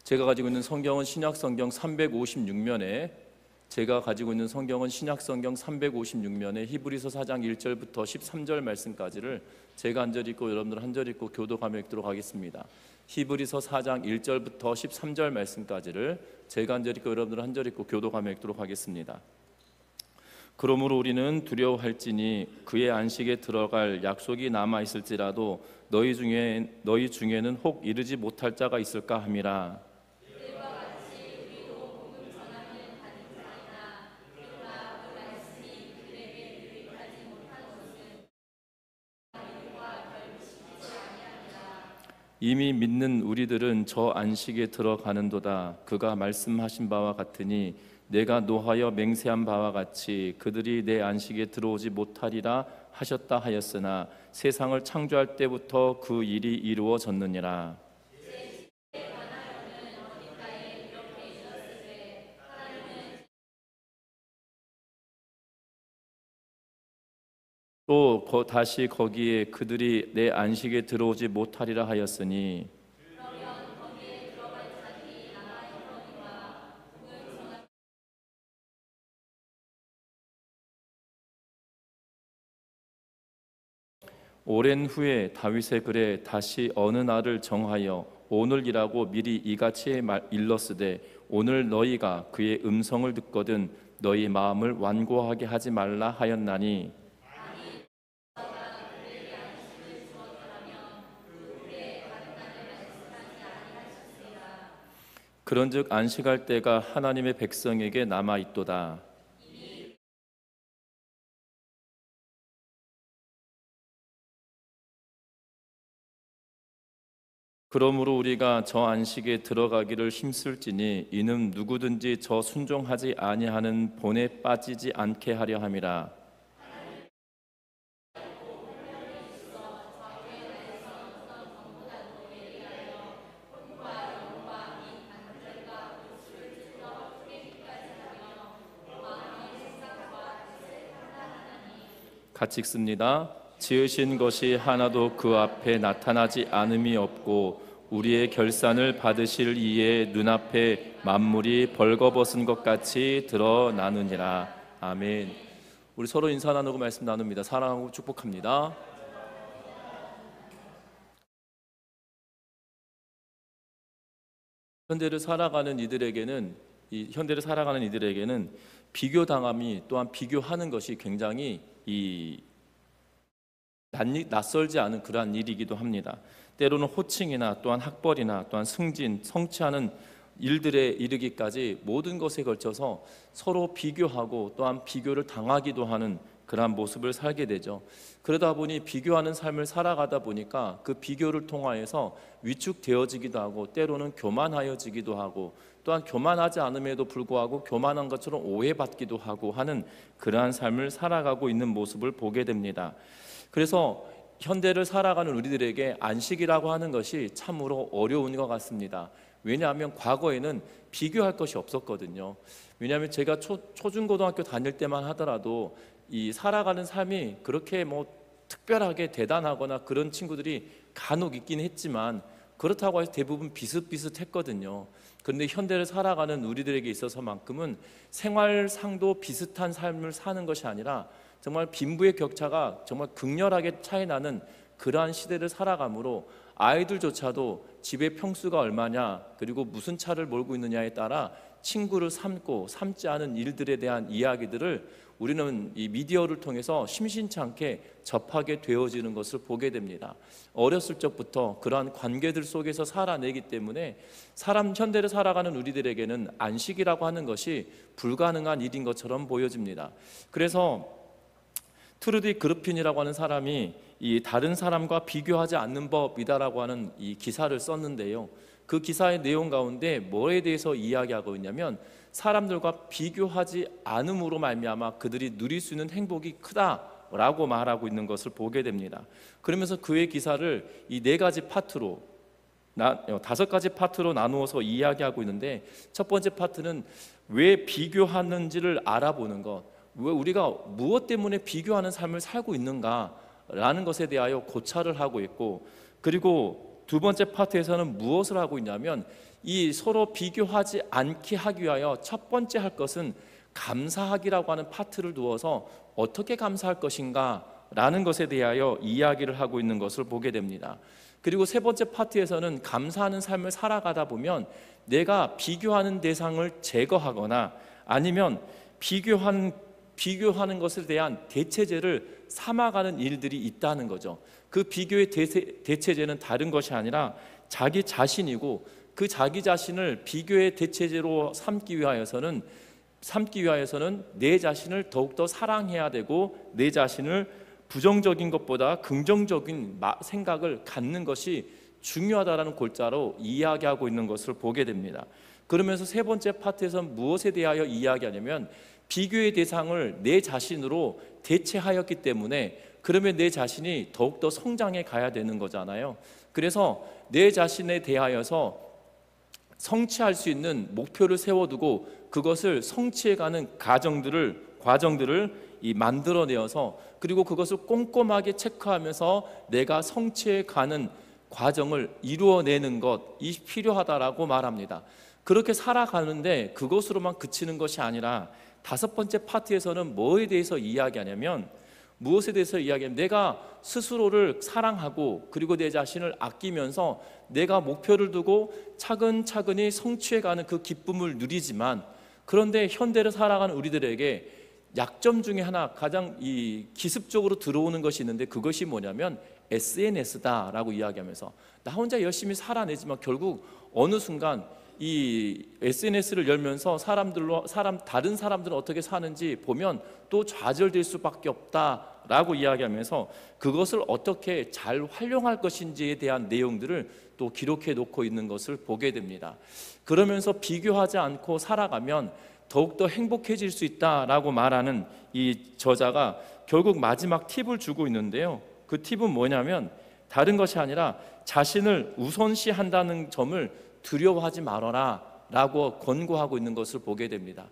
제가 가지고 있는 성경은 신약성경 356면에 히브리서 4장 1절부터 13절 말씀까지를 제가 한 절 읽고 여러분들 한 절 읽고 교도하며 읽도록 하겠습니다. 히브리서 4장 1절부터 13절 말씀까지를 제가 한 절 읽고 여러분들 한 절 읽고 교도하며 읽도록 하겠습니다. 그러므로 우리는 두려워할지니 그의 안식에 들어갈 약속이 남아 있을지라도 너희 중에는 혹 이르지 못할 자가 있을까 함이라. 이미 믿는 우리들은 저 안식에 들어가는도다. 그가 말씀하신 바와 같으니 내가 노하여 맹세한 바와 같이 그들이 내 안식에 들어오지 못하리라 하셨다 하였으나 세상을 창조할 때부터 그 일이 이루어졌느니라. 또 다시 거기에 그들이 내 안식에 들어오지 못하리라 하였으니 오랜 후에 다윗의 글에 다시 어느 날을 정하여 오늘이라고 미리 이같이 일렀으되 오늘 너희가 그의 음성을 듣거든 너희 마음을 완고하게 하지 말라 하였나니 그런즉 안식할 때가 하나님의 백성에게 남아 있도다. 그러므로 우리가 저 안식에 들어가기를 힘쓸지니 이는 누구든지 저 순종하지 아니하는 본에 빠지지 않게 하려 함이라. 같이 읽습니다. 지으신 것이 하나도 그 앞에 나타나지 않음이 없고 우리의 결산을 받으실 이의 눈앞에 만물이 벌거벗은 것 같이 드러나느니라. 아멘. 우리 서로 인사 나누고 말씀 나눕니다. 사랑하고 축복합니다. 현대를 살아가는 이들에게는 비교당함이 또한 비교하는 것이 굉장히 낯설지 않은 그러한 일이기도 합니다. 때로는 호칭이나 또한 학벌이나 또한 승진, 성취하는 일들에 이르기까지 모든 것에 걸쳐서 서로 비교하고 또한 비교를 당하기도 하는 그러한 모습을 살게 되죠. 그러다 보니 비교하는 삶을 살아가다 보니까 그 비교를 통하여서 위축되어지기도 하고 때로는 교만하여지기도 하고 또한 교만하지 않음에도 불구하고 교만한 것처럼 오해받기도 하고 하는 그러한 삶을 살아가고 있는 모습을 보게 됩니다. 그래서 현대를 살아가는 우리들에게 안식이라고 하는 것이 참으로 어려운 것 같습니다. 왜냐하면 과거에는 비교할 것이 없었거든요. 왜냐하면 제가 초중고등학교 다닐 때만 하더라도 이 살아가는 삶이 그렇게 특별하게 대단하거나 그런 친구들이 간혹 있긴 했지만 그렇다고 해서 대부분 비슷비슷했거든요. 그런데 현대를 살아가는 우리들에게 있어서만큼은 생활상도 비슷한 삶을 사는 것이 아니라 정말 빈부의 격차가 정말 극렬하게 차이 나는 그러한 시대를 살아가므로 아이들조차도 집의 평수가 얼마냐 그리고 무슨 차를 몰고 있느냐에 따라 친구를 삼고 삼지 않은 일들에 대한 이야기들을 우리는 이 미디어를 통해서 심심치 않게 접하게 되어지는 것을 보게 됩니다. 어렸을 적부터 그러한 관계들 속에서 살아내기 때문에 현대를 살아가는 우리들에게는 안식이라고 하는 것이 불가능한 일인 것처럼 보여집니다. 그래서 트루디 그르핀이라고 하는 사람이 이 다른 사람과 비교하지 않는 법이다라고 하는 이 기사를 썼는데요. 그 기사의 내용 가운데 뭐에 대해서 이야기하고 있냐면 사람들과 비교하지 않음으로 말미암아 그들이 누릴 수 있는 행복이 크다라고 말하고 있는 것을 보게 됩니다. 그러면서 그의 기사를 이 5가지 파트로 나누어서 이야기하고 있는데 첫 번째 파트는 왜 비교하는지를 알아보는 것, 왜 우리가 무엇 때문에 비교하는 삶을 살고 있는가라는 것에 대하여 고찰을 하고 있고, 그리고 두 번째 파트에서는 무엇을 하고 있냐면 이 서로 비교하지 않게 하기 위하여 첫 번째 할 것은 감사하기라고 하는 파트를 두어서 어떻게 감사할 것인가 라는 것에 대하여 이야기를 하고 있는 것을 보게 됩니다. 그리고 세 번째 파트에서는 감사하는 삶을 살아가다 보면 내가 비교하는 대상을 제거하거나 아니면 비교하는 것에 대한 대체제를 삼아가는 일들이 있다는 거죠. 그 비교의 대체제는 다른 것이 아니라 자기 자신이고, 그 자기 자신을 비교의 대체제로 삼기 위하여서는 내 자신을 더욱더 사랑해야 되고, 내 자신을 부정적인 것보다 긍정적인 생각을 갖는 것이 중요하다라는 골자로 이야기하고 있는 것을 보게 됩니다. 그러면서 세 번째 파트에서는 무엇에 대하여 이야기하냐면 비교의 대상을 내 자신으로 대체하였기 때문에 그러면 내 자신이 더욱더 성장해 가야 되는 거잖아요. 그래서 내 자신에 대하여서 성취할 수 있는 목표를 세워두고 그것을 성취해가는 과정들을 만들어내어서, 그리고 그것을 꼼꼼하게 체크하면서 내가 성취해가는 과정을 이루어내는 것이 필요하다라고 말합니다. 그렇게 살아가는데 그것으로만 그치는 것이 아니라 다섯 번째 파트에서는 무엇에 대해서 이야기하냐면 내가 스스로를 사랑하고 그리고 내 자신을 아끼면서 내가 목표를 두고 차근차근히 성취해가는 그 기쁨을 누리지만, 그런데 현대를 살아가는 우리들에게 약점 중에 하나, 가장 기습적으로 들어오는 것이 있는데 그것이 뭐냐면 SNS다라고 이야기하면서 나 혼자 열심히 살아내지만 결국 어느 순간 이 SNS를 열면서 다른 사람들은 어떻게 사는지 보면 또 좌절될 수밖에 없다라고 이야기하면서 그것을 어떻게 잘 활용할 것인지에 대한 내용들을 또 기록해 놓고 있는 것을 보게 됩니다. 그러면서 비교하지 않고 살아가면 더욱더 행복해질 수 있다라고 말하는 이 저자가 결국 마지막 팁을 주고 있는데요, 그 팁은 뭐냐면 다른 것이 아니라 자신을 우선시한다는 점을 두려워하지 말아라 라고 권고하고 있는 것을 보게 됩니다.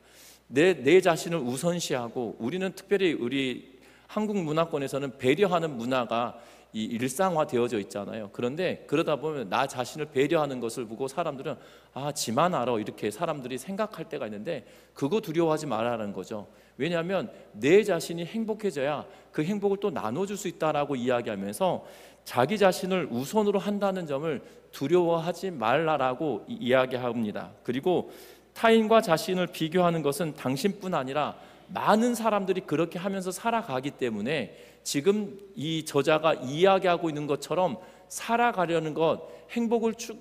내 자신을 우선시하고, 우리는 특별히 우리 한국 문화권에서는 배려하는 문화가 일상화되어져 있잖아요. 그런데 그러다 보면 나 자신을 배려하는 것을 보고 사람들은 지만 알아 이렇게 사람들이 생각할 때가 있는데 그거 두려워하지 말라는 거죠. 왜냐하면 내 자신이 행복해져야 그 행복을 또 나눠줄 수 있다라고 이야기하면서 자기 자신을 우선으로 한다는 점을 두려워하지 말라라고 이야기합니다. 그리고 타인과 자신을 비교하는 것은 당신뿐 아니라 많은 사람들이 그렇게 하면서 살아가기 때문에 지금 이 저자가 이야기하고 있는 것처럼 살아가려는 것,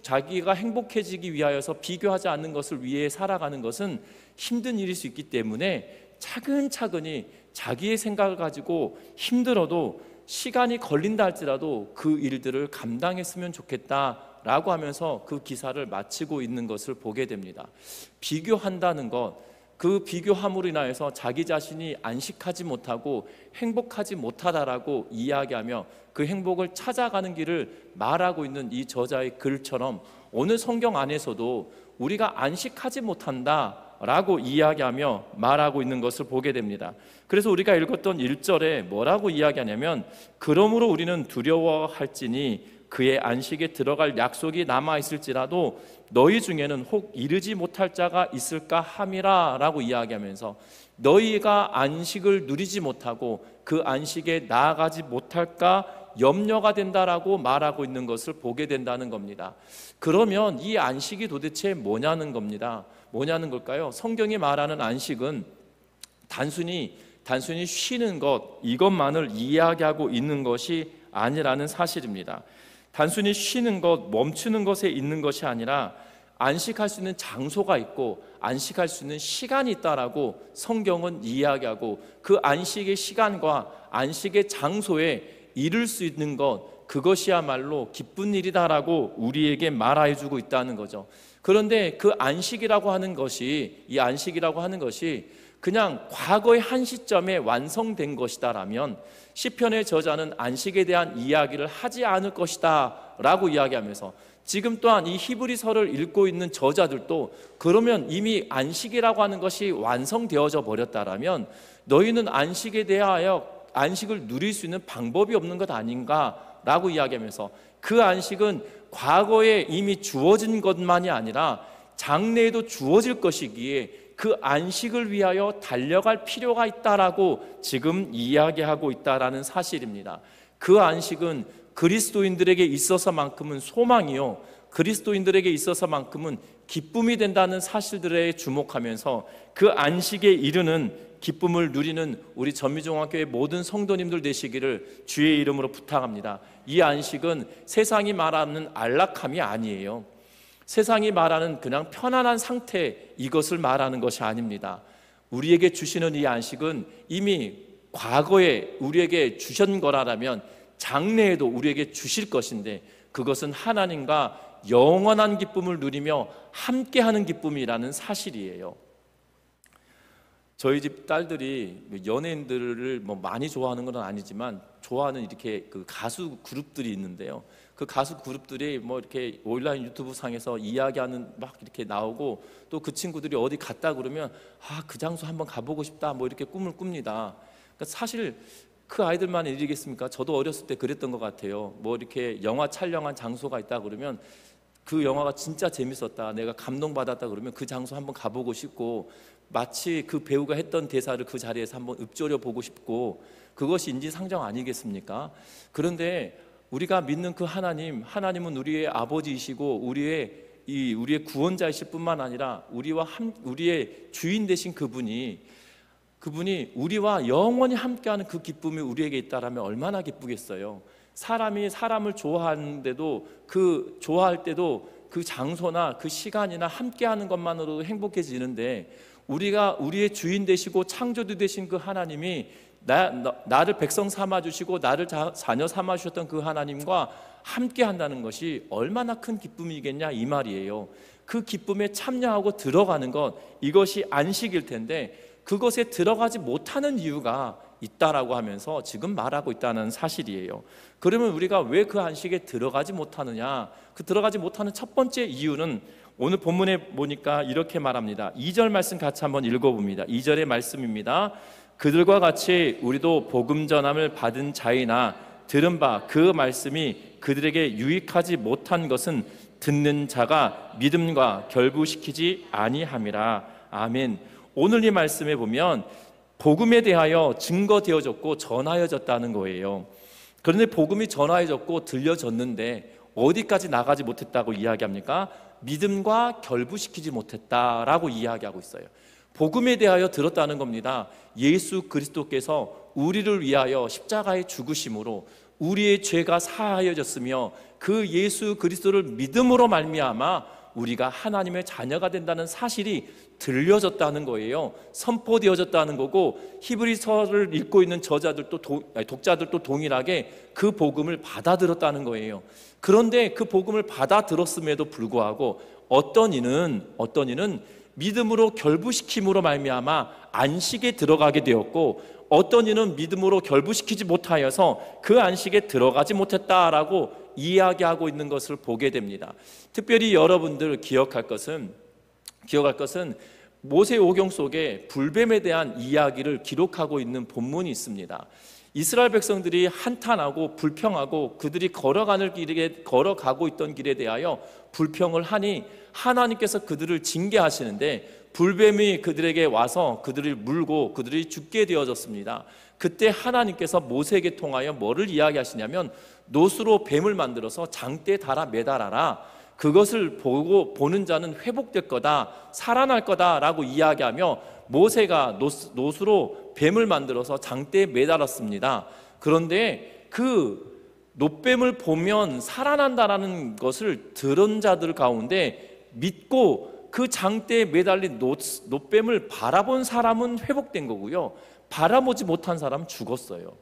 자기가 행복해지기 위하여서 비교하지 않는 것을 위해 살아가는 것은 힘든 일일 수 있기 때문에 차근차근히 자기의 생각을 가지고 힘들어도 시간이 걸린다 할지라도 그 일들을 감당했으면 좋겠다라고 하면서 그 기사를 마치고 있는 것을 보게 됩니다. 비교한다는 것, 그 비교함으로 인하여서 자기 자신이 안식하지 못하고 행복하지 못하다라고 이야기하며 그 행복을 찾아가는 길을 말하고 있는 이 저자의 글처럼 오늘 성경 안에서도 우리가 안식하지 못한다라고 이야기하며 말하고 있는 것을 보게 됩니다. 그래서 우리가 읽었던 1절에 뭐라고 이야기하냐면 그러므로 우리는 두려워할지니 그의 안식에 들어갈 약속이 남아있을지라도 너희 중에는 혹 이르지 못할 자가 있을까 함이라 라고 이야기하면서 너희가 안식을 누리지 못하고 그 안식에 나아가지 못할까 염려가 된다라고 말하고 있는 것을 보게 된다는 겁니다. 그러면 이 안식이 도대체 뭐냐는 겁니다. 뭐냐는 걸까요? 성경이 말하는 안식은 단순히 쉬는 것, 이것만을 이야기하고 있는 것이 아니라는 사실입니다. 단순히 쉬는 것, 멈추는 것에 있는 것이 아니라 안식할 수 있는 장소가 있고 안식할 수 있는 시간이 있다라고 성경은 이야기하고, 그 안식의 시간과 안식의 장소에 이룰 수 있는 것, 그것이야말로 기쁜 일이다라고 우리에게 말해주고 있다는 거죠. 그런데 그 안식이라고 하는 것이, 이 안식이라고 하는 것이 그냥 과거의 한 시점에 완성된 것이다라면 시편의 저자는 안식에 대한 이야기를 하지 않을 것이다 라고 이야기하면서, 지금 또한 이 히브리서를 읽고 있는 저자들도 그러면 이미 안식이라고 하는 것이 완성되어져 버렸다라면 너희는 안식에 대하여 안식을 누릴 수 있는 방법이 없는 것 아닌가 라고 이야기하면서, 그 안식은 과거에 이미 주어진 것만이 아니라 장래에도 주어질 것이기에 그 안식을 위하여 달려갈 필요가 있다라고 지금 이야기하고 있다라는 사실입니다. 그 안식은 그리스도인들에게 있어서만큼은 소망이요, 그리스도인들에게 있어서만큼은 기쁨이 된다는 사실들에 주목하면서 그 안식에 이르는 기쁨을 누리는 우리 전미종학교의 모든 성도님들 되시기를 주의 이름으로 부탁합니다. 이 안식은 세상이 말하는 안락함이 아니에요. 세상이 말하는 그냥 편안한 상태, 이것을 말하는 것이 아닙니다. 우리에게 주시는 이 안식은 이미 과거에 우리에게 주신 거라면 장래에도 우리에게 주실 것인데, 그것은 하나님과 영원한 기쁨을 누리며 함께하는 기쁨이라는 사실이에요. 저희 집 딸들이 연예인들을 많이 좋아하는 건 아니지만 좋아하는 이렇게 그 가수 그룹들이 있는데요. 그 가수 그룹들이 이렇게 온라인 유튜브 상에서 이야기하는 막 이렇게 나오고, 또 그 친구들이 어디 갔다 그러면 그 장소 한번 가보고 싶다 이렇게 꿈을 꿉니다. 그러니까 사실 그 아이들만 일이겠습니까? 저도 어렸을 때 그랬던 것 같아요. 이렇게 영화 촬영한 장소가 있다 그러면 그 영화가 진짜 재밌었다, 내가 감동받았다 그러면 그 장소 한번 가보고 싶고, 마치 그 배우가 했던 대사를 그 자리에서 한번 읊조려 보고 싶고, 그것이 인지상정 아니겠습니까? 그런데 우리가 믿는 그 하나님은 우리의 아버지이시고 우리의 구원자이실 뿐만 아니라 우리의 주인 되신 그분이 우리와 영원히 함께하는 그 기쁨이 우리에게 있다라면 얼마나 기쁘겠어요. 사람이 사람을 좋아하는데도, 좋아할 때도 그 장소나 그 시간이나 함께하는 것만으로도 행복해지는데, 우리의 주인 되시고 창조주 되신 그 하나님이 나를 백성 삼아주시고 나를 자녀 삼아주셨던 그 하나님과 함께한다는 것이 얼마나 큰 기쁨이겠냐, 이 말이에요. 그 기쁨에 참여하고 들어가는 것, 이것이 안식일 텐데 그것에 들어가지 못하는 이유가 있다라고 하면서 지금 말하고 있다는 사실이에요. 그러면 우리가 왜 그 안식에 들어가지 못하느냐? 그 들어가지 못하는 첫 번째 이유는 오늘 본문에 보니까 이렇게 말합니다. 2절 말씀 같이 한번 읽어봅니다. 2절의 말씀입니다. 그들과 같이 우리도 복음 전함을 받은 자이나 들은 바 그 말씀이 그들에게 유익하지 못한 것은 듣는 자가 믿음과 결부시키지 아니함이라. 아멘. 오늘 이 말씀에 보면 복음에 대하여 증거되어졌고 전하여졌다는 거예요. 그런데 복음이 전하여졌고 들려졌는데 어디까지 나가지 못했다고 이야기합니까? 믿음과 결부시키지 못했다라고 이야기하고 있어요. 복음에 대하여 들었다는 겁니다. 예수 그리스도께서 우리를 위하여 십자가에 죽으심으로 우리의 죄가 사하여졌으며 그 예수 그리스도를 믿음으로 말미암아 우리가 하나님의 자녀가 된다는 사실이 들려졌다는 거예요. 선포되어졌다는 거고, 히브리서를 읽고 있는 독자들도 동일하게 그 복음을 받아들였다는 거예요. 그런데 그 복음을 받아들었음에도 불구하고 어떤 이는 믿음으로 결부시킴으로 말미암아 안식에 들어가게 되었고, 어떤 이는 믿음으로 결부시키지 못하여서 그 안식에 들어가지 못했다라고 이야기하고 있는 것을 보게 됩니다. 특별히 여러분들 기억할 것은 모세오경 속에 불뱀에 대한 이야기를 기록하고 있는 본문이 있습니다. 이스라엘 백성들이 한탄하고 불평하고 그들이 걸어가고 있던 길에 대하여 불평을 하니 하나님께서 그들을 징계하시는데, 불뱀이 그들에게 와서 그들을 물고 그들이 죽게 되어졌습니다. 그때 하나님께서 모세에게 통하여 뭐를 이야기하시냐면, 노수로 뱀을 만들어서 장대에 달아 매달아라. 그것을 보는 자는 회복될 거다, 살아날 거다라고 이야기하며 모세가 노수로 뱀을 만들어서 장대에 매달았습니다. 그런데 그 노뱀을 보면 살아난다라는 것을 들은 자들 가운데 믿고 그 장대에 매달린 노뱀을 바라본 사람은 회복된 거고요, 바라보지 못한 사람은 죽었어요.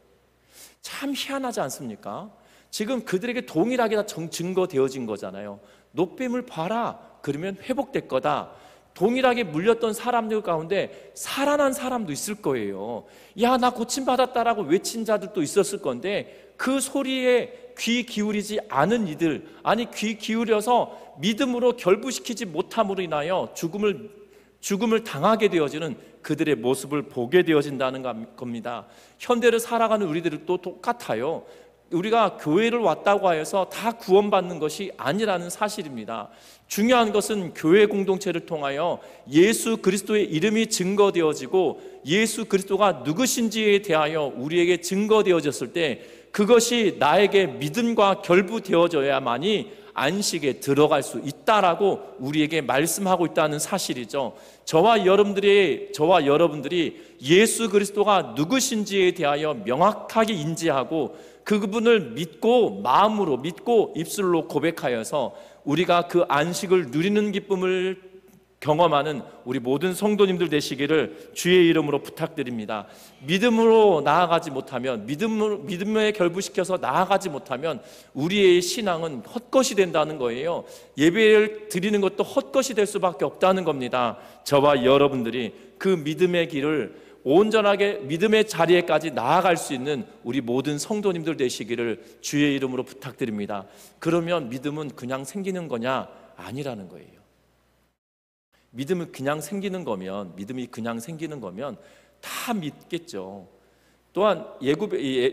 참 희한하지 않습니까? 지금 그들에게 동일하게 다 증거되어진 거잖아요. 노뱀을 봐라, 그러면 회복될 거다. 동일하게 물렸던 사람들 가운데 살아난 사람도 있을 거예요. 야, 나 고침받았다라고 외친 자들도 있었을 건데, 그 소리에 귀 기울이지 않은 이들, 귀 기울여서 믿음으로 결부시키지 못함으로 인하여 죽음을 당하게 되어지는 그들의 모습을 보게 되어진다는 겁니다. 현대를 살아가는 우리들도 똑같아요. 우리가 교회를 왔다고 하여서 다 구원받는 것이 아니라는 사실입니다. 중요한 것은 교회 공동체를 통하여 예수 그리스도의 이름이 증거되어지고 예수 그리스도가 누구신지에 대하여 우리에게 증거되어졌을 때 그것이 나에게 믿음과 결부되어져야만이 안식에 들어갈 수 있다라고 우리에게 말씀하고 있다는 사실이죠. 저와 여러분들이 예수 그리스도가 누구신지에 대하여 명확하게 인지하고 그분을 믿고 마음으로 믿고 입술로 고백하여서 우리가 그 안식을 누리는 기쁨을 경험하는 우리 모든 성도님들 되시기를 주의 이름으로 부탁드립니다. 믿음으로 나아가지 못하면, 믿음에 결부시켜서 나아가지 못하면 우리의 신앙은 헛것이 된다는 거예요. 예배를 드리는 것도 헛것이 될 수밖에 없다는 겁니다. 저와 여러분들이 그 믿음의 길을 온전하게 믿음의 자리에까지 나아갈 수 있는 우리 모든 성도님들 되시기를 주의 이름으로 부탁드립니다. 그러면 믿음은 그냥 생기는 거냐? 아니라는 거예요. 믿음이 그냥 생기는 거면 다 믿겠죠. 또한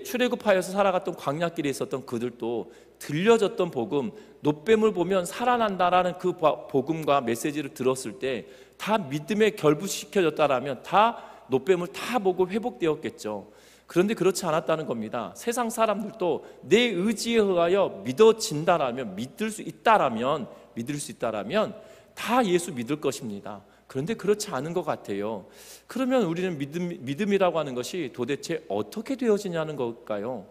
출애굽하여서 살아갔던 광야길에 있었던 그들도 들려졌던 복음, 놋뱀을 보면 살아난다라는 그 복음과 메시지를 들었을 때 다 믿음에 결부시켜졌다라면 다 놋뱀을 다 보고 회복되었겠죠. 그런데 그렇지 않았다는 겁니다. 세상 사람들도 내 의지에 의하여 믿어진다라면, 믿을 수 있다라면 다 예수 믿을 것입니다. 그런데 그렇지 않은 것 같아요. 그러면 우리는 믿음이라고 하는 것이 도대체 어떻게 되어지냐는 걸까요?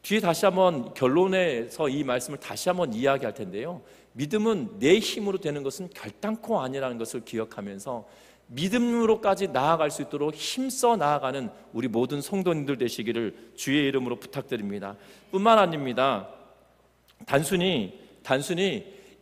뒤에 다시 한번 결론에서 이 말씀을 다시 한번 이야기할 텐데요. 믿음은 내 힘으로 되는 것은 결단코 아니라는 것을 기억하면서 믿음으로까지 나아갈 수 있도록 힘써 나아가는 우리 모든 성도님들 되시기를 주의 이름으로 부탁드립니다. 뿐만 아닙니다. 단순히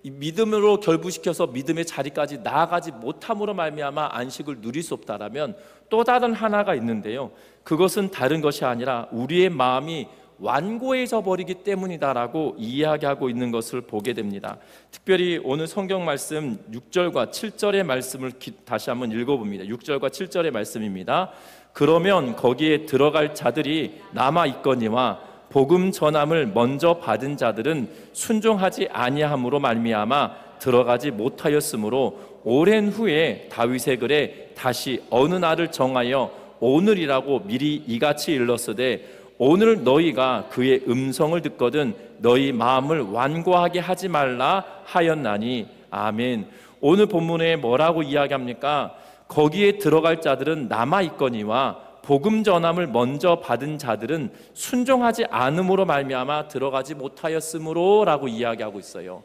이 믿음으로 결부시켜서 믿음의 자리까지 나아가지 못함으로 말미암아 안식을 누릴 수 없다라면 또 다른 하나가 있는데요. 그것은 다른 것이 아니라 우리의 마음이 완고해져 버리기 때문이다라고 이야기하고 있는 것을 보게 됩니다. 특별히 오늘 성경 말씀 6절과 7절의 말씀을 다시 한번 읽어봅니다. 6절과 7절의 말씀입니다. 그러면 거기에 들어갈 자들이 남아있거니와 복음 전함을 먼저 받은 자들은 순종하지 아니함으로 말미암아 들어가지 못하였으므로 오랜 후에 다윗의 글에 다시 어느 날을 정하여 오늘이라고 미리 이같이 일렀으되 오늘 너희가 그의 음성을 듣거든 너희 마음을 완고하게 하지 말라 하였나니. 아멘. 오늘 본문에 뭐라고 이야기합니까? 거기에 들어갈 자들은 남아있거니와 복음 전함을 먼저 받은 자들은 순종하지 않음으로 말미암아 들어가지 못하였으므로 라고 이야기하고 있어요.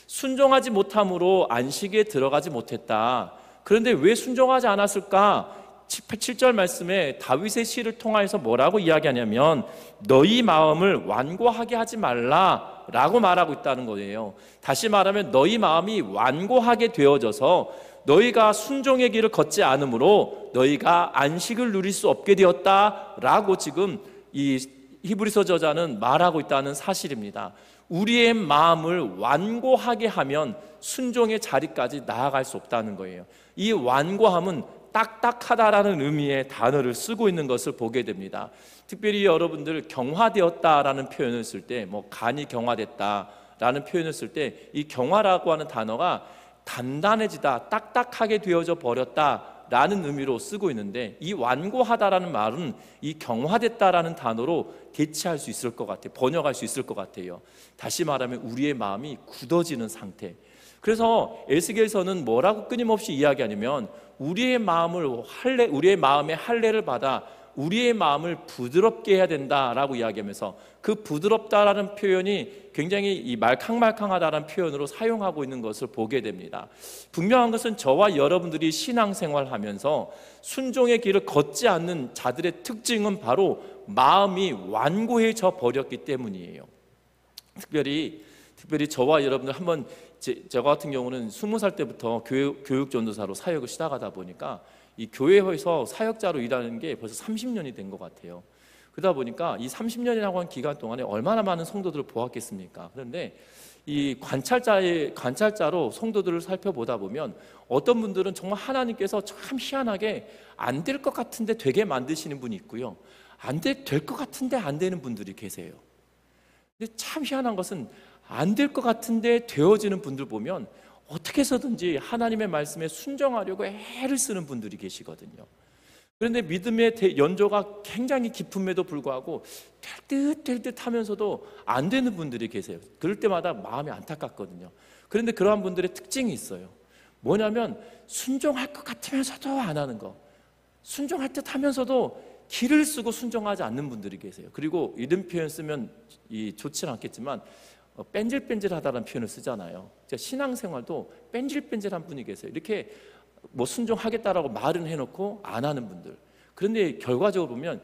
순종하지 못함으로 안식에 들어가지 못했다. 그런데 왜 순종하지 않았을까? 7절 말씀에 다윗의 시를 통하여서 뭐라고 이야기하냐면 너희 마음을 완고하게 하지 말라 라고 말하고 있다는 거예요. 다시 말하면 너희 마음이 완고하게 되어져서 너희가 순종의 길을 걷지 않으므로 너희가 안식을 누릴 수 없게 되었다라고 지금 이 히브리서 저자는 말하고 있다는 사실입니다. 우리의 마음을 완고하게 하면 순종의 자리까지 나아갈 수 없다는 거예요. 이 완고함은 딱딱하다라는 의미의 단어를 쓰고 있는 것을 보게 됩니다. 특별히 여러분들 경화되었다라는 표현을 쓸 때, 간이 경화됐다라는 표현을 쓸 때 이 경화라고 하는 단어가 단단해지다, 딱딱하게 되어져 버렸다라는 의미로 쓰고 있는데 이 완고하다라는 말은 이 경화됐다라는 단어로 대체할 수 있을 것 같아요. 번역할 수 있을 것 같아요. 다시 말하면 우리의 마음이 굳어지는 상태. 그래서 에스겔서는 뭐라고 끊임없이 이야기하냐면 우리의 마음의 할례를 받아 우리의 마음을 부드럽게 해야 된다라고 이야기하면서 그 부드럽다라는 표현이 굉장히 이 말캉말캉하다라는 표현으로 사용하고 있는 것을 보게 됩니다. 분명한 것은 저와 여러분들이 신앙생활하면서 순종의 길을 걷지 않는 자들의 특징은 바로 마음이 완고해져 버렸기 때문이에요. 특별히 저와 여러분들 한번 저 같은 경우는 20살 때부터 교육 전도사로 사역을 시작하다 보니까 이 교회에서 사역자로 일하는 게 벌써 30년이 된 것 같아요. 그러다 보니까 이 30년이라고 하는 기간 동안에 얼마나 많은 성도들을 보았겠습니까? 그런데 이 관찰자로 성도들을 살펴보다 보면 어떤 분들은 정말 하나님께서 참 희한하게 안 될 것 같은데 되게 만드시는 분이 있고요, 될 것 같은데 안 되는 분들이 계세요. 근데 참 희한한 것은 안 될 것 같은데 되어지는 분들 보면 어떻게 해서든지 하나님의 말씀에 순종하려고 애를 쓰는 분들이 계시거든요. 그런데 믿음의 연조가 굉장히 깊음에도 불구하고 될 듯 하면서도 안 되는 분들이 계세요. 그럴 때마다 마음이 안타깝거든요. 그런데 그러한 분들의 특징이 있어요. 뭐냐면 순종할 것 같으면서도 안 하는 거, 순종할 듯 하면서도 기를 쓰고 순종하지 않는 분들이 계세요. 그리고 이런 표현 쓰면 좋지는 않겠지만 뺀질뺀질하다는 표현을 쓰잖아요. 신앙생활도 뺀질뺀질한 분이 계세요. 이렇게 뭐 순종하겠다라고 말은 해놓고 안 하는 분들. 그런데 결과적으로 보면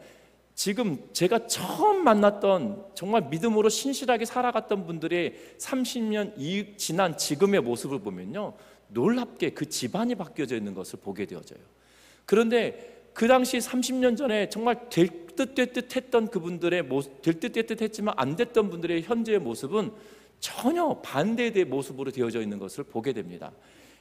지금 제가 처음 만났던 정말 믿음으로 신실하게 살아갔던 분들의 30년 지난 지금의 모습을 보면요, 놀랍게 그 집안이 바뀌어져 있는 것을 보게 되어져요. 그런데 그 당시 30년 전에 정말 될 듯 했던 그분들의 모습, 될 듯 했지만 안 됐던 분들의 현재의 모습은 전혀 반대의 모습으로 되어져 있는 것을 보게 됩니다.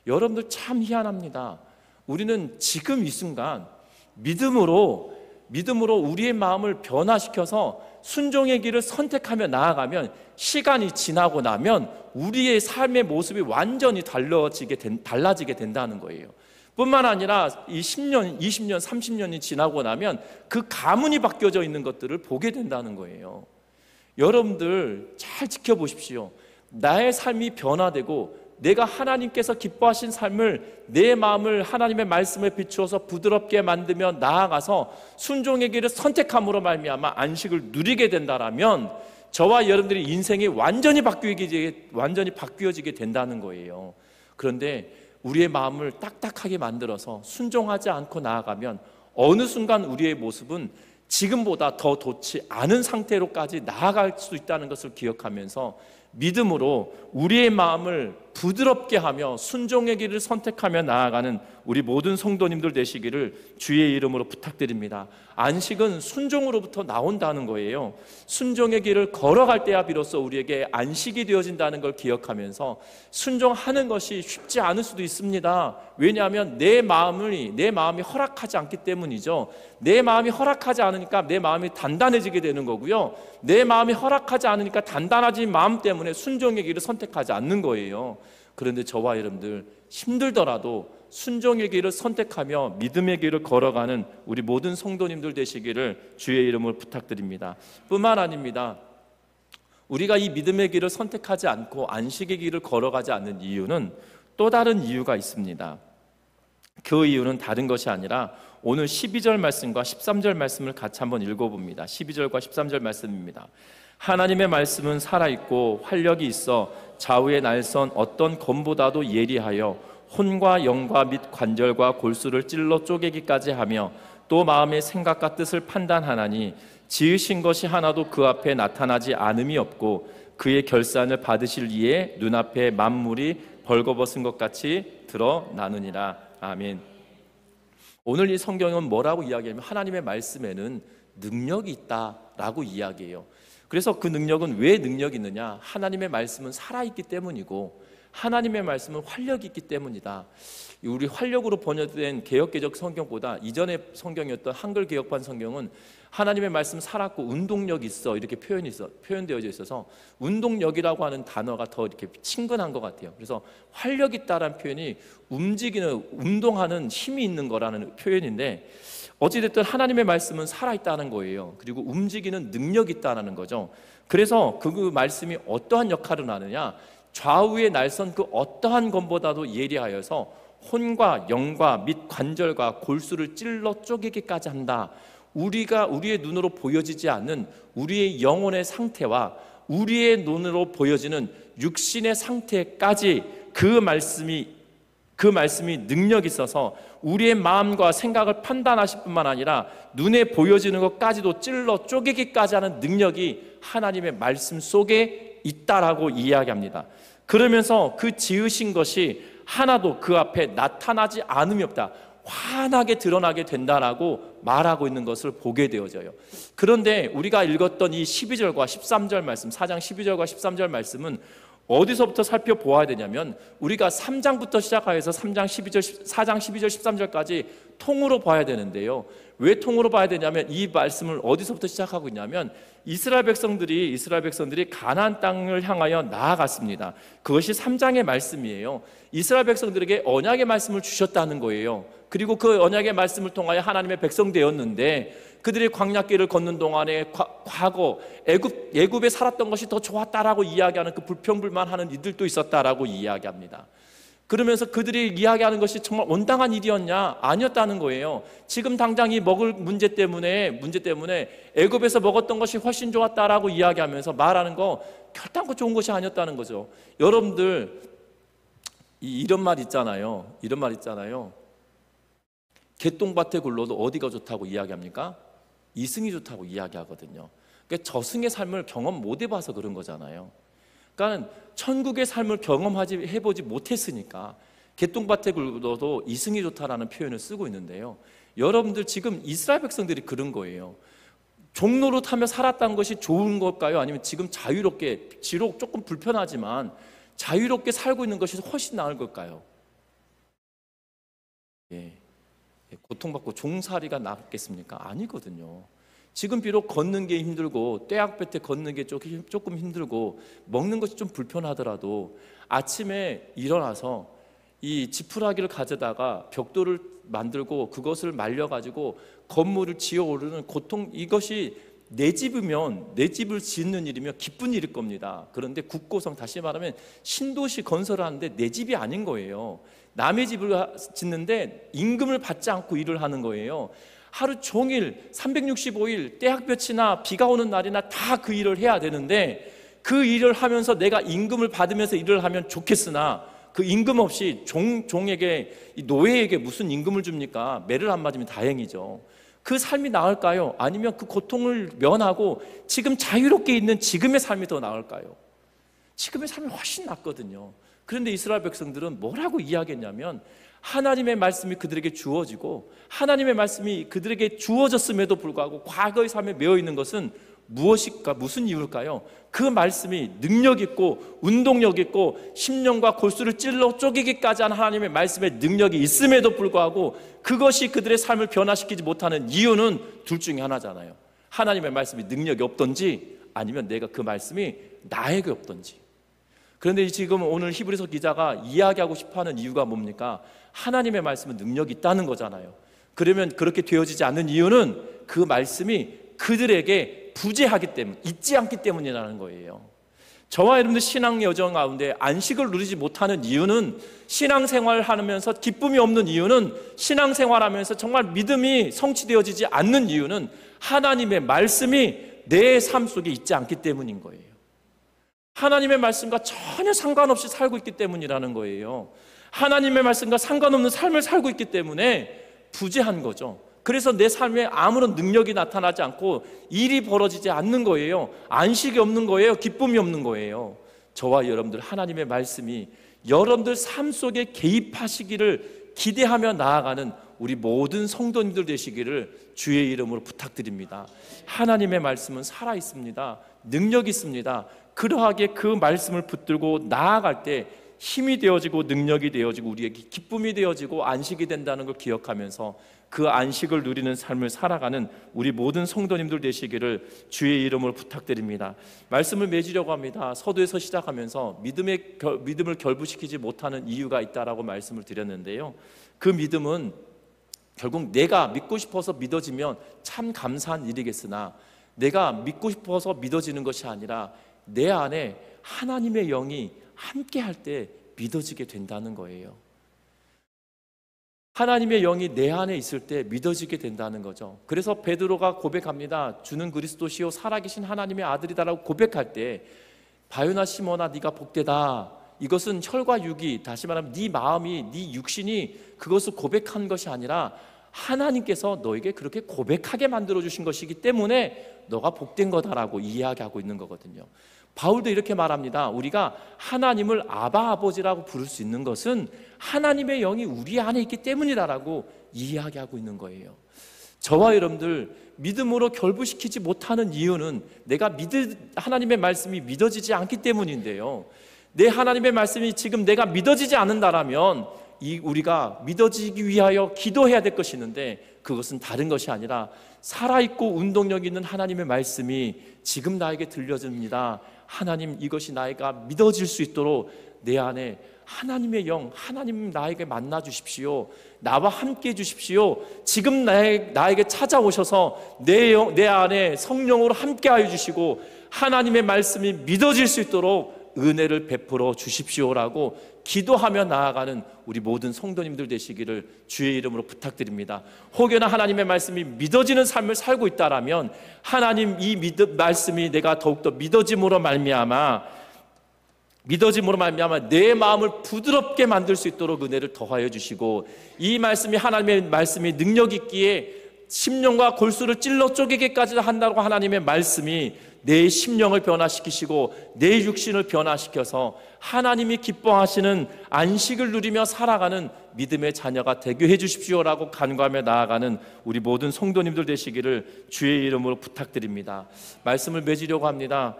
여러분들 참 희한합니다. 우리는 지금 이 순간 믿음으로 우리의 마음을 변화시켜서 순종의 길을 선택하며 나아가면 시간이 지나고 나면 우리의 삶의 모습이 완전히 달라지게 된다는 거예요. 뿐만 아니라 이 10년, 20년, 30년이 지나고 나면 그 가문이 바뀌어져 있는 것들을 보게 된다는 거예요. 여러분들 잘 지켜보십시오. 나의 삶이 변화되고 내가 하나님께서 기뻐하신 삶을, 내 마음을 하나님의 말씀에 비추어서 부드럽게 만들며 나아가서 순종의 길을 선택함으로 말미암아 안식을 누리게 된다라면 저와 여러분들의 인생이 완전히 바뀌어지게 된다는 거예요. 그런데 우리의 마음을 딱딱하게 만들어서 순종하지 않고 나아가면 어느 순간 우리의 모습은 지금보다 더 좋지 않은 상태로까지 나아갈 수 있다는 것을 기억하면서 믿음으로 우리의 마음을 부드럽게 하며 순종의 길을 선택하며 나아가는 우리 모든 성도님들 되시기를 주의 이름으로 부탁드립니다. 안식은 순종으로부터 나온다는 거예요. 순종의 길을 걸어갈 때야 비로소 우리에게 안식이 되어진다는 걸 기억하면서 순종하는 것이 쉽지 않을 수도 있습니다. 왜냐하면 내 마음이 허락하지 않기 때문이죠. 내 마음이 허락하지 않으니까 내 마음이 단단해지게 되는 거고요, 내 마음이 허락하지 않으니까 단단해진 마음 때문에 순종의 길을 선택하지 않는 거예요. 그런데 저와 여러분들 힘들더라도 순종의 길을 선택하며 믿음의 길을 걸어가는 우리 모든 성도님들 되시기를 주의 이름으로 부탁드립니다. 뿐만 아닙니다. 우리가 이 믿음의 길을 선택하지 않고 안식의 길을 걸어가지 않는 이유는 또 다른 이유가 있습니다. 그 이유는 다른 것이 아니라 오늘 12절 말씀과 13절 말씀을 같이 한번 읽어봅니다. 12절과 13절 말씀입니다. 하나님의 말씀은 살아있고 활력이 있어 좌우의 날선 어떤 검보다도 예리하여 혼과 영과 및 관절과 골수를 찔러 쪼개기까지 하며 또 마음의 생각과 뜻을 판단하나니 지으신 것이 하나도 그 앞에 나타나지 않음이 없고 그의 결산을 받으실 이에 눈앞에 만물이 벌거벗은 것 같이 드러나느니라. 아멘. 오늘 이 성경은 뭐라고 이야기하냐면 하나님의 말씀에는 능력이 있다라고 이야기해요. 그래서 그 능력은 왜 능력이 있느냐? 하나님의 말씀은 살아있기 때문이고 하나님의 말씀은 활력이 있기 때문이다. 우리 활력으로 번역된 개역개적 성경보다 이전의 성경이었던 한글 개역판 성경은 하나님의 말씀 살았고 운동력이 있어 이렇게 표현되어져 있어서 운동력이라고 하는 단어가 더 이렇게 친근한 것 같아요. 그래서 활력 있다라는 표현이 운동하는 힘이 있는 거라는 표현인데 어찌됐든 하나님의 말씀은 살아있다는 거예요. 그리고 움직이는 능력이 있다는 거죠. 그래서 그 말씀이 어떠한 역할을 하느냐? 좌우의 날선 그 어떠한 것보다도 예리하여서 혼과 영과 및 관절과 골수를 찔러 쪼개기까지 한다. 우리의 눈으로 보여지지 않는 우리의 영혼의 상태와 우리의 눈으로 보여지는 육신의 상태까지 그 말씀이 능력이 있어서 우리의 마음과 생각을 판단하실 뿐만 아니라 눈에 보여지는 것까지도 찔러 쪼개기까지 하는 능력이 하나님의 말씀 속에 있다라고 이야기합니다. 그러면서 그 지으신 것이 하나도 그 앞에 나타나지 않음이 없다, 환하게 드러나게 된다라고 말하고 있는 것을 보게 되어져요. 그런데 우리가 읽었던 이 12절과 13절 말씀, 4장 12절과 13절 말씀은 어디서부터 살펴보아야 되냐면 우리가 3장부터 시작하여서 3장 12절, 4장 12절, 13절까지 통으로 봐야 되는데요. 왜 통으로 봐야 되냐면 이 말씀을 어디서부터 시작하고 있냐면 이스라엘 백성들이 가나안 땅을 향하여 나아갔습니다. 그것이 3장의 말씀이에요. 이스라엘 백성들에게 언약의 말씀을 주셨다는 거예요. 그리고 그 언약의 말씀을 통하여 하나님의 백성 되었는데 그들이 광야길을 걷는 동안에 과거 애굽에 살았던 것이 더 좋았다라고 이야기하는 그 불평불만하는 이들도 있었다라고 이야기합니다. 그러면서 그들이 이야기하는 것이 정말 온당한 일이었냐? 아니었다는 거예요. 지금 당장 이 먹을 문제 때문에 애굽에서 먹었던 것이 훨씬 좋았다라고 이야기하면서 말하는 거 결단코 좋은 것이 아니었다는 거죠. 여러분들 이런 말 있잖아요. 개똥밭에 굴러도 어디가 좋다고 이야기합니까? 이승이 좋다고 이야기하거든요. 그러니까 저승의 삶을 경험 못 해봐서 그런 거잖아요. 그러니까 천국의 삶을 해보지 못했으니까 개똥밭에 굴러도 이승이 좋다라는 표현을 쓰고 있는데요. 여러분들 지금 이스라엘 백성들이 그런 거예요. 종로로 타며 살았다는 것이 좋은 걸까요? 아니면 지금 자유롭게, 비록 조금 불편하지만 자유롭게 살고 있는 것이 훨씬 나을 걸까요? 고통받고 종살이가 낫겠습니까? 아니거든요. 지금 비록 걷는 게 힘들고 떼약볕에 걷는 게 조금 힘들고 먹는 것이 좀 불편하더라도 아침에 일어나서 이 지푸라기를 가져다가 벽돌을 만들고 그것을 말려가지고 건물을 지어 오르는 고통, 이것이 내 집을 짓는 일이면 기쁜 일일 겁니다. 그런데 국고성, 다시 말하면 신도시 건설을 하는데 내 집이 아닌 거예요. 남의 집을 짓는데 임금을 받지 않고 일을 하는 거예요. 하루 종일 365일 떼약볕이나 비가 오는 날이나 다 그 일을 해야 되는데 그 일을 하면서 내가 임금을 받으면서 일을 하면 좋겠으나 그 임금 없이 종에게, 노예에게 무슨 임금을 줍니까? 매를 안 맞으면 다행이죠. 그 삶이 나을까요? 아니면 그 고통을 면하고 지금 자유롭게 있는 지금의 삶이 더 나을까요? 지금의 삶이 훨씬 낫거든요. 그런데 이스라엘 백성들은 뭐라고 이야기했냐면 하나님의 말씀이 그들에게 주어지고 하나님의 말씀이 그들에게 주어졌음에도 불구하고 과거의 삶에 매여 있는 것은 무엇일까? 무슨 이유일까요? 그 말씀이 능력 있고 운동력 있고 심령과 골수를 찔러 쪼개기까지 한 하나님의 말씀의 능력이 있음에도 불구하고 그것이 그들의 삶을 변화시키지 못하는 이유는 둘 중에 하나잖아요. 하나님의 말씀이 능력이 없던지 아니면 내가 그 말씀이 나에게 없던지. 그런데 지금 오늘 히브리서 기자가 이야기하고 싶어하는 이유가 뭡니까? 하나님의 말씀은 능력이 있다는 거잖아요. 그러면 그렇게 되어지지 않는 이유는 그 말씀이 그들에게 부재하기 때문, 있지 않기 때문이라는 거예요. 저와 여러분들 신앙 여정 가운데 안식을 누리지 못하는 이유는, 신앙생활을 하면서 기쁨이 없는 이유는, 신앙생활하면서 정말 믿음이 성취되어지지 않는 이유는 하나님의 말씀이 내 삶 속에 있지 않기 때문인 거예요. 하나님의 말씀과 전혀 상관없이 살고 있기 때문이라는 거예요. 하나님의 말씀과 상관없는 삶을 살고 있기 때문에 부재한 거죠. 그래서 내 삶에 아무런 능력이 나타나지 않고 일이 벌어지지 않는 거예요. 안식이 없는 거예요. 기쁨이 없는 거예요. 저와 여러분들, 하나님의 말씀이 여러분들 삶 속에 개입하시기를 기대하며 나아가는 우리 모든 성도님들 되시기를 주의 이름으로 부탁드립니다. 하나님의 말씀은 살아있습니다. 능력이 있습니다. 그러하게 그 말씀을 붙들고 나아갈 때 힘이 되어지고 능력이 되어지고 우리에게 기쁨이 되어지고 안식이 된다는 걸 기억하면서 그 안식을 누리는 삶을 살아가는 우리 모든 성도님들 되시기를 주의 이름으로 부탁드립니다. 말씀을 맺으려고 합니다. 서두에서 시작하면서 믿음을 결부시키지 못하는 이유가 있다라고 말씀을 드렸는데요. 그 믿음은 결국 내가 믿고 싶어서 믿어지면 참 감사한 일이겠으나 내가 믿고 싶어서 믿어지는 것이 아니라 내 안에 하나님의 영이 함께 할 때 믿어지게 된다는 거예요. 하나님의 영이 내 안에 있을 때 믿어지게 된다는 거죠. 그래서 베드로가 고백합니다. 주는 그리스도시요 살아계신 하나님의 아들이다라고 고백할 때, 바요나 시몬아 네가 복되다. 이것은 혈과 육이, 다시 말하면 네 마음이, 네 육신이 그것을 고백한 것이 아니라 하나님께서 너에게 그렇게 고백하게 만들어주신 것이기 때문에 너가 복된 거다라고 이야기하고 있는 거거든요. 바울도 이렇게 말합니다. 우리가 하나님을 아바 아버지라고 부를 수 있는 것은 하나님의 영이 우리 안에 있기 때문이다라고 이야기하고 있는 거예요. 저와 여러분들 믿음으로 결부시키지 못하는 이유는 내가 하나님의 말씀이 믿어지지 않기 때문인데요. 내 하나님의 말씀이 지금 내가 믿어지지 않는다라면 우리가 믿어지기 위하여 기도해야 될 것이 있는데, 그것은 다른 것이 아니라 살아있고 운동력 있는 하나님의 말씀이 지금 나에게 들려집니다. 하나님, 이것이 나이가 믿어질 수 있도록 내 안에 하나님의 영, 하나님 나에게 만나 주십시오. 나와 함께 해 주십시오. 지금 나에게 찾아오셔서 내 안에 성령으로 함께 하여 주시고 하나님의 말씀이 믿어질 수 있도록 은혜를 베풀어 주십시오라고 기도하며 나아가는 우리 모든 성도님들 되시기를 주의 이름으로 부탁드립니다. 혹여나 하나님의 말씀이 믿어지는 삶을 살고 있다라면 하나님, 이 말씀이 내가 더욱더 믿어짐으로 말미암아 내 마음을 부드럽게 만들 수 있도록 은혜를 더하여 주시고, 이 말씀이 하나님의 말씀이 능력 있기에 심령과 골수를 찔러 쪼개기까지 한다고 하나님의 말씀이 내 심령을 변화시키시고 내 육신을 변화시켜서 하나님이 기뻐하시는 안식을 누리며 살아가는 믿음의 자녀가 되게 해 주십시오라고 간구하며 나아가는 우리 모든 성도님들 되시기를 주의 이름으로 부탁드립니다. 말씀을 맺으려고 합니다.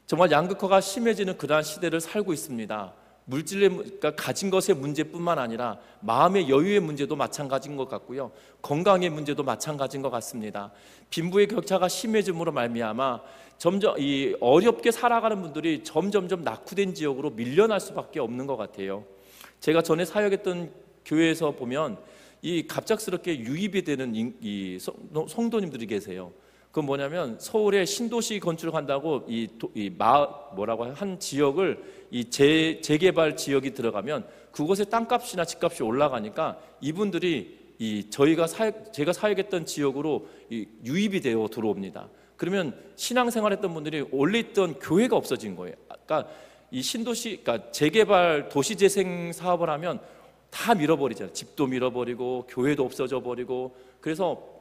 정말 양극화가 심해지는 그러한 시대를 살고 있습니다. 그러니까 가진 것의 문제뿐만 아니라 마음의 여유의 문제도 마찬가지인 것 같고요, 건강의 문제도 마찬가지인 것 같습니다. 빈부의 격차가 심해짐으로 말미암아 점점 어렵게 살아가는 분들이 점점점 낙후된 지역으로 밀려날 수밖에 없는 것 같아요. 제가 전에 사역했던 교회에서 보면 이 갑작스럽게 유입이 되는 이 성도님들이 계세요. 그건 뭐냐면 서울에 신도시 건축한다고 한 지역을 재개발 지역이 들어가면 그곳의 땅값이나 집값이 올라가니까 이분들이 제가 사역했던 지역으로 유입이 되어 들어옵니다. 그러면 신앙생활했던 분들이 원래 있던 교회가 없어진 거예요. 그러니까 그러니까 재개발 도시재생 사업을 하면 다 밀어버리잖아요. 집도 밀어버리고 교회도 없어져 버리고, 그래서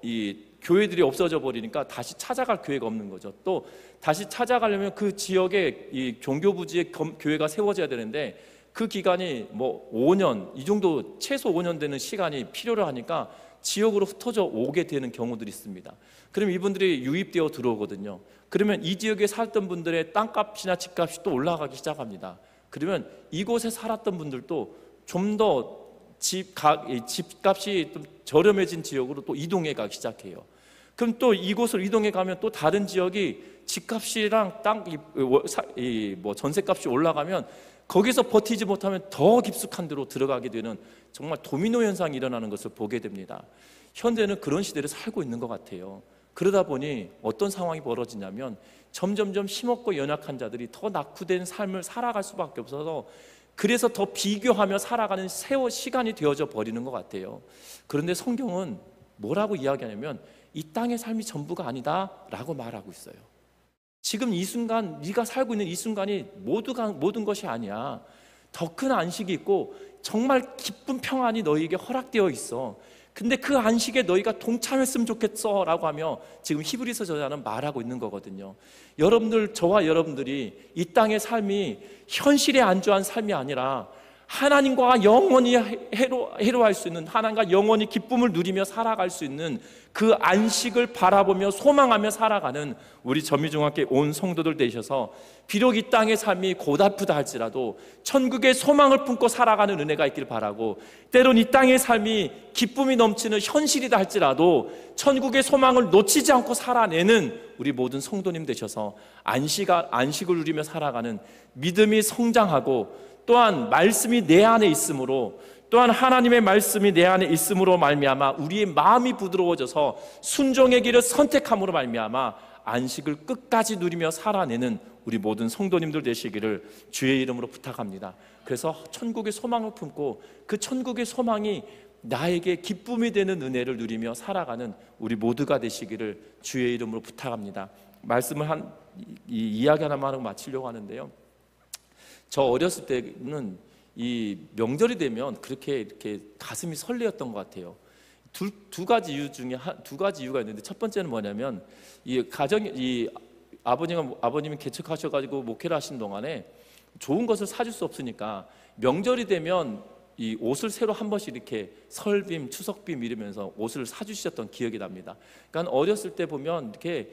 교회들이 없어져 버리니까 다시 찾아갈 교회가 없는 거죠. 또 다시 찾아가려면 그 지역에 종교부지에 교회가 세워져야 되는데 그 기간이 5년, 이 정도 최소 5년 되는 시간이 필요로 하니까 지역으로 흩어져 오게 되는 경우들이 있습니다. 그럼 이분들이 유입되어 들어오거든요. 그러면 이 지역에 살던 분들의 땅값이나 집값이 또 올라가기 시작합니다. 그러면 이곳에 살았던 분들도 좀 더 집값이 좀 저렴해진 지역으로 또 이동해 가기 시작해요. 그럼 또 이곳을 이동해 가면 또 다른 지역이 집값이랑 전세값이 올라가면 거기서 버티지 못하면 더 깊숙한 데로 들어가게 되는 정말 도미노 현상이 일어나는 것을 보게 됩니다. 현대는 그런 시대를 살고 있는 것 같아요. 그러다 보니 어떤 상황이 벌어지냐면 점점점 힘없고 연약한 자들이 더 낙후된 삶을 살아갈 수밖에 없어서, 그래서 더 비교하며 살아가는 시간이 되어져 버리는 것 같아요. 그런데 성경은 뭐라고 이야기하냐면 이 땅의 삶이 전부가 아니다 라고 말하고 있어요. 지금 이 순간, 네가 살고 있는 이 순간이 모든 것이 아니야. 더 큰 안식이 있고 정말 기쁜 평안이 너희에게 허락되어 있어. 근데 그 안식에 너희가 동참했으면 좋겠어 라고 하며 지금 히브리서 저자는 말하고 있는 거거든요. 저와 여러분들이 이 땅의 삶이 현실에 안주한 삶이 아니라 하나님과 영원히 해로할 수 있는, 하나님과 영원히 기쁨을 누리며 살아갈 수 있는 그 안식을 바라보며 소망하며 살아가는 우리 전미중학교 온 성도들 되셔서, 비록 이 땅의 삶이 고달프다 할지라도 천국의 소망을 품고 살아가는 은혜가 있길 바라고, 때론 이 땅의 삶이 기쁨이 넘치는 현실이다 할지라도 천국의 소망을 놓치지 않고 살아내는 우리 모든 성도님 되셔서 안식을 누리며 살아가는 믿음이 성장하고, 또한 말씀이 내 안에 있으므로, 또한 하나님의 말씀이 내 안에 있음으로 말미암아 우리의 마음이 부드러워져서 순종의 길을 선택함으로 말미암아 안식을 끝까지 누리며 살아내는 우리 모든 성도님들 되시기를 주의 이름으로 부탁합니다. 그래서 천국의 소망을 품고 그 천국의 소망이 나에게 기쁨이 되는 은혜를 누리며 살아가는 우리 모두가 되시기를 주의 이름으로 부탁합니다. 말씀을 이야기 하나만 하고 마치려고 하는데요, 저 어렸을 때는 이 명절이 되면 이렇게 가슴이 설레었던 것 같아요. 두 가지 이유가 있는데, 첫 번째는 뭐냐면 아버님이 개척하셔가지고 목회를 하신 동안에 좋은 것을 사줄 수 없으니까 명절이 되면 이 옷을 새로 한 번씩 이렇게 설빔, 추석빔 이러면서 옷을 사주셨던 기억이 납니다. 그러니까 어렸을 때 보면 이렇게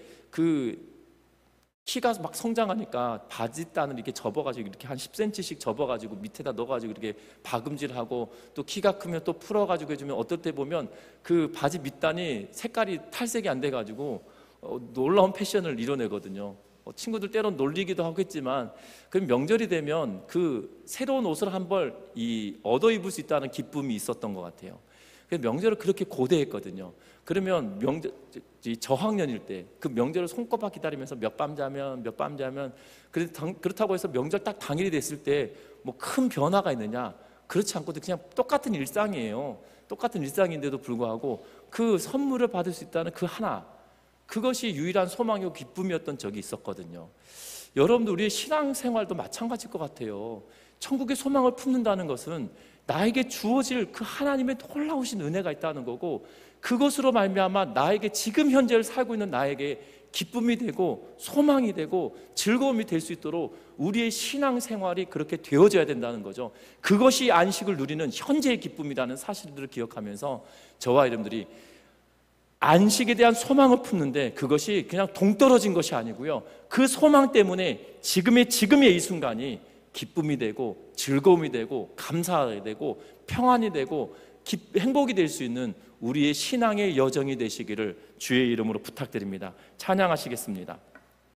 키가 막 성장하니까 바지단을 이렇게 접어가지고 이렇게 한 10cm씩 접어가지고 밑에다 넣어가지고 이렇게 박음질하고, 또 키가 크면 또 풀어가지고 해주면 어떨 때 보면 그 바지 밑단이 색깔이 탈색이 안 돼가지고 놀라운 패션을 이뤄내거든요. 친구들 때론 놀리기도 하겠지만, 그 명절이 되면 그 새로운 옷을 한 벌 얻어 입을 수 있다는 기쁨이 있었던 것 같아요. 그래서 명절을 그렇게 고대했거든요. 그러면 저학년일 때 그 명절을 손꼽아 기다리면서 몇 밤 자면 그렇다고 해서 명절 딱 당일이 됐을 때 뭐 큰 변화가 있느냐? 그렇지 않고 그냥 똑같은 일상이에요. 똑같은 일상인데도 불구하고 그 선물을 받을 수 있다는 그 하나, 그것이 유일한 소망이고 기쁨이었던 적이 있었거든요. 여러분들, 우리의 신앙생활도 마찬가지일 것 같아요. 천국의 소망을 품는다는 것은 나에게 주어질 그 하나님의 놀라우신 은혜가 있다는 거고, 그것으로 말미암아 나에게 지금 현재를 살고 있는 나에게 기쁨이 되고 소망이 되고 즐거움이 될 수 있도록 우리의 신앙생활이 그렇게 되어져야 된다는 거죠. 그것이 안식을 누리는 현재의 기쁨이라는 사실들을 기억하면서 저와 여러분들이 안식에 대한 소망을 품는데, 그것이 그냥 동떨어진 것이 아니고요, 그 소망 때문에 지금의 이 순간이 기쁨이 되고 즐거움이 되고 감사하게 되고 평안이 되고 행복이 될 수 있는 우리의 신앙의 여정이 되시기를 주의 이름으로 부탁드립니다. 찬양하시겠습니다.